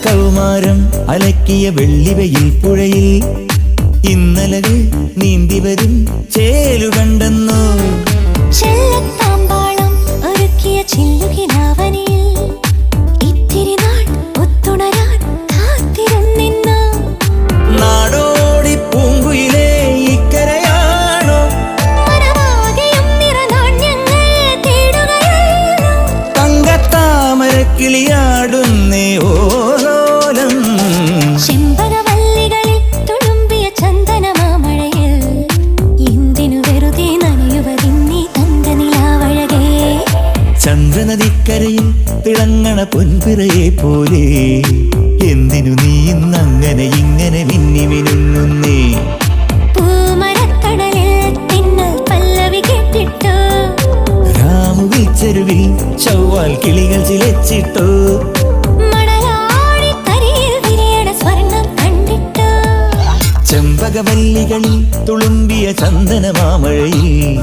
കൗമാരം അലക്കിയ വെള്ളിവയിൽ പുഴയിൽ ഇന്നലകൾ നീന്തി വരും ചേലു കണ്ടെന്നോ ചെല്ലത്താമ്പാളം ഒരുക്കിയ ചില്ലുകിനാവനിയിൽ ഇത്തിരി നാൾ ഒത്തുണരാൻ കാത്തിരുന്നിന്നോ നാടോടി പൂങ്കുയിലേ ഇക്കരയാണോ മനമാകെയും നിറനാണ്യങ്ങൾ തേടുകയല്ലോ തങ്കത്താമരക്കിളിയാടുന്നേ ഓലോലം ചെമ്പകവല്ലികളിൽ തുളുമ്പിയ ചന്ദനമാമഴയിൽ എന്തിനു വെറുതെ നനയുവതിന്നീ തങ്കനിലാവഴകേ ചന്ദ്രനദിക്കരയിൽ തിളങ്ങണ പൊൻപിറയെ പോലെ എന്തിനു നീ ഇന്നങ്ങനെ ഇങ്ങനെ മിന്നി മിനുങ്ങുന്നേ പൂമരക്കടലിൽ തിന്നൽ പല്ലവി കേട്ടിട്ടോ രാമുവിൽ ചെരുവിൽ ചൊവ്വാൽ കിളികൾ ചിലച്ചിട്ടോ മണലാടിക്കരിയിൽ വിരിയണ സ്വർണം കണ്ടിട്ടോ ചെമ്പകവല്ലികളിൽ തുളുമ്പിയ ചന്ദനമാമഴയിൽ